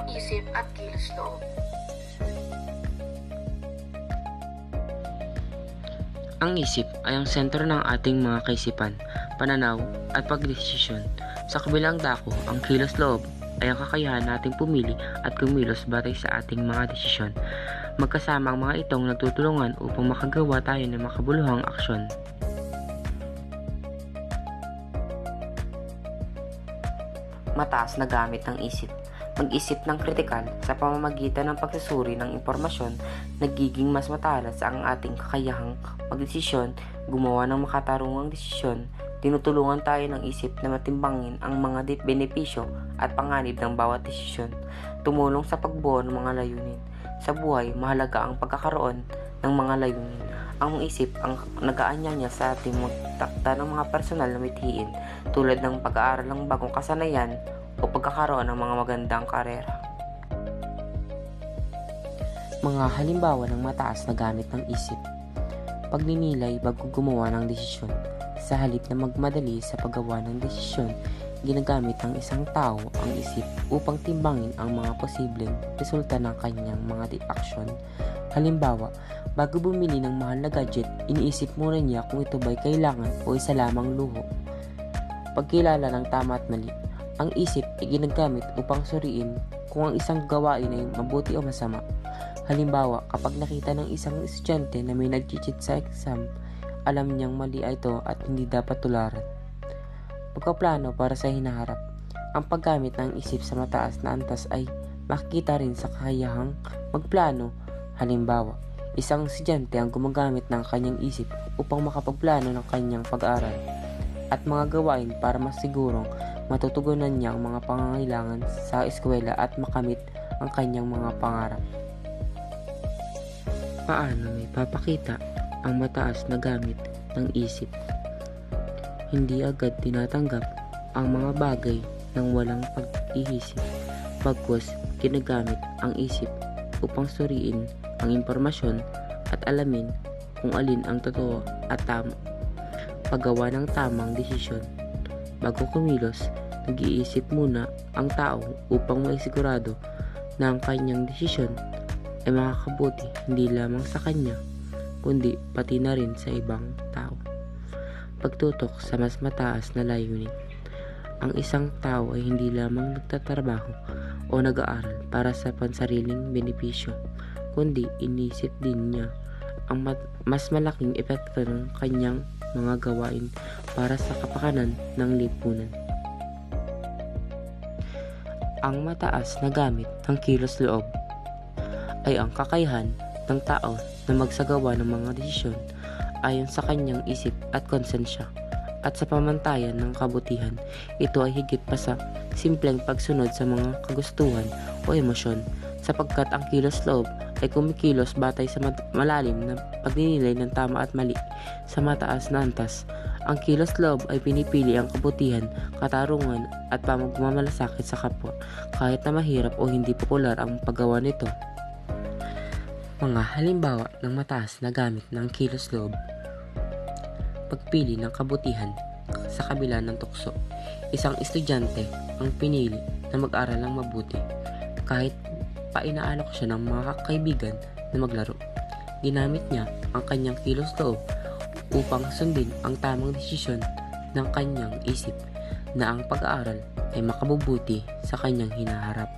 ang isip at kilos loob. Ang isip ay ang sentro ng ating mga kaisipan, pananaw at pagdesisyon. Sa kabilang dako, ang kilos loob ay ang kakayahan nating pumili at kumilos batay sa ating mga desisyon. Magkasama ang mga itong nagtutulungan upang makagawa tayo ng makabuluhang aksyon. Mataas na gamit ng isip. Mag-isip ng kritikal sa pamamagitan ng pagsusuri ng impormasyon, nagiging mas matalas ang ating kakayahang magdesisyon, gumawa ng makatarungang desisyon. Tinutulungan tayo ng isip na matimbangin ang mga benepisyo at panganib ng bawat desisyon. Tumulong sa pagbuo ng mga layunin. Sa buhay, mahalaga ang pagkakaroon ng mga layunin. Ang isip ang nag-aanyaya sa ating magtakda ng mga personal na mithiin tulad ng pag-aaral ng bagong kasanayan o pagkakaroon ng mga magandang karera. Mga halimbawa ng mataas na gamit ng isip. Pagninilay bago gumawa ng desisyon. Sa halip na magmadali sa paggawa ng desisyon, ginagamit ng isang tao ang isip upang timbangin ang mga posibleng resulta ng kanyang mga aksyon. Halimbawa, bago bumili ng mahal na gadget, iniisip muna niya kung ito ba'y kailangan o isa lamang luho. Pagkilala ng tama at mali. Ang isip ay ginagamit upang suriin kung ang isang gawain ay mabuti o masama. Halimbawa, kapag nakita ng isang estudyante na may nag-cheat sa exam, alam niyang mali ito at hindi dapat tularan. Pagkaplano para sa hinaharap. Ang paggamit ng isip sa mataas na antas ay makikita rin sa kakayahang magplano. Halimbawa, isang estudyante ang gumagamit ng kanyang isip upang makapagplano ng kanyang pag-aaral at mga gawain para masigurong matutugunan niya ang mga pangangailangan sa eskwela at makamit ang kanyang mga pangarap. Paano may papakita ang mataas na gamit ng isip? Hindi agad tinatanggap ang mga bagay ng walang pag-iisip, bagkus ginagamit ang isip upang suriin ang impormasyon at alamin kung alin ang totoo at tama. Paggawa ng tamang desisyon. Bago kumilos, nag-iisip muna ang tao upang maisigurado na ang kanyang desisyon ay makakabuti hindi lamang sa kanya, kundi pati na rin sa ibang tao. Pagtutok sa mas mataas na layunin. Ang isang tao ay hindi lamang nagtatrabaho o nag-aaral para sa pansariling benepisyo, kundi inisip din niya ang mas malaking epekto ng kanyang mga gawain para sa kapakanan ng lipunan. Ang mataas na gamit ng kilos loob ay ang kakayahan ng tao na magsagawa ng mga desisyon ayon sa kanyang isip at konsensya at sa pamantayan ng kabutihan. Ito ay higit pa sa simpleng pagsunod sa mga kagustuhan o emosyon, sapagkat ang kilos loob ay kumikilos batay sa malalim na pagninilay ng tama at mali. Sa mataas na antas, ang kilos loob ay pinipili ang kabutihan, katarungan at pamagmamalasakit sa kapwa, kahit na mahirap o hindi popular ang paggawa nito. Mga halimbawa ng mataas na gamit ng kilos loob. Pagpili ng kabutihan sa kabila ng tukso. Isang estudyante ang pinili na mag-aral ng mabuti kahit pa inaalok siya ng mga kaibigan na maglaro. Ginamit niya ang kanyang kilos loob upang sundin ang tamang desisyon ng kanyang isip na ang pag-aaral ay makabubuti sa kanyang hinaharap.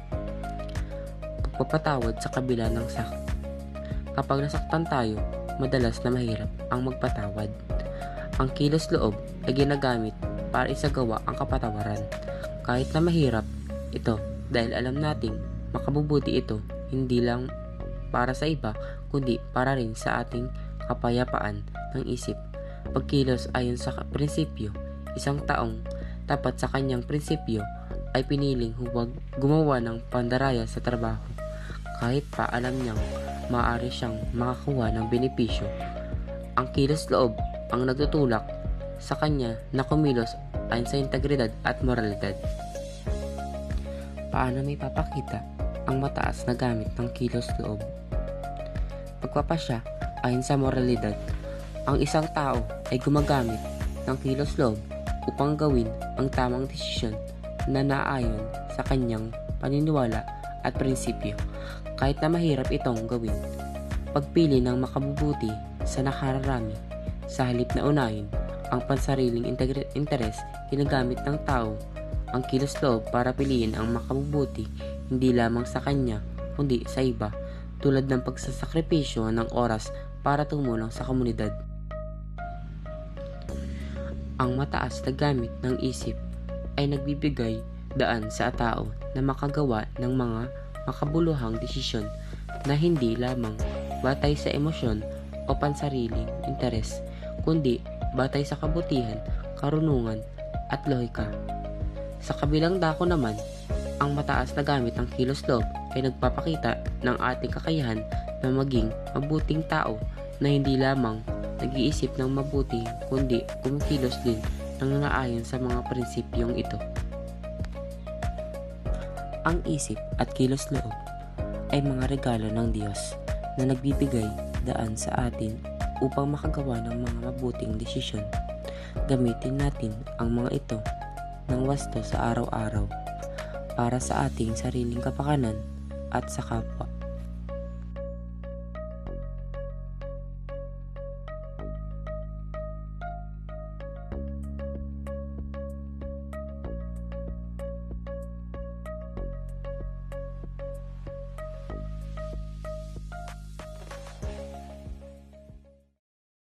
Pagpapatawad sa kabila ng sakit. Kapag nasaktan tayo, madalas na mahirap ang magpatawad. Ang kilos loob ay ginagamit para isagawa ang kapatawaran. Kahit na mahirap ito dahil alam nating makabubuti ito hindi lang para sa iba kundi para rin sa ating kapayapaan ng isip. Pagkilos ayon sa prinsipyo, isang taong tapat sa kanyang prinsipyo ay piniling huwag gumawa ng pandaraya sa trabaho kahit pa alam niyang maaari siyang makakuha ng benepisyo. Ang kilos loob ang nagtutulak sa kanya na kumilos ayon sa integridad at moralidad. Paano may papakita ang mataas na gamit ng kilos loob? Pagpapasya ayon sa moralidad. Ang isang tao ay gumagamit ng kilos loob upang gawin ang tamang desisyon na naayon sa kanyang paniniwala at prinsipyo, kahit na mahirap itong gawin. Pagpili ng makabubuti sa nakararami, sa halip na unahin ang pansariling interes, ginagamit ng tao ang kilos loob para piliin ang makabubuti hindi lamang sa kanya kundi sa iba, tulad ng pagsasakripisyo ng oras para tumulong sa komunidad. Ang mataas na gamit ng isip ay nagbibigay daan sa tao na makagawa ng mga makabuluhang desisyon na hindi lamang batay sa emosyon o pansariling interes, kundi batay sa kabutihan, karunungan at lohika. Sa kabilang dako naman, ang mataas na gamit ng kilos loob ay nagpapakita ng ating kakayahan na maging mabuting tao na hindi lamang nag-iisip ng mabuti kundi kumikilos din ng naayon sa mga prinsipyong ito. Ang isip at kilos loob ay mga regalo ng Diyos na nagbibigay daan sa atin upang makagawa ng mga mabuting desisyon. Gamitin natin ang mga ito ng wasto sa araw-araw para sa ating sariling kapakanan at sa kapwa.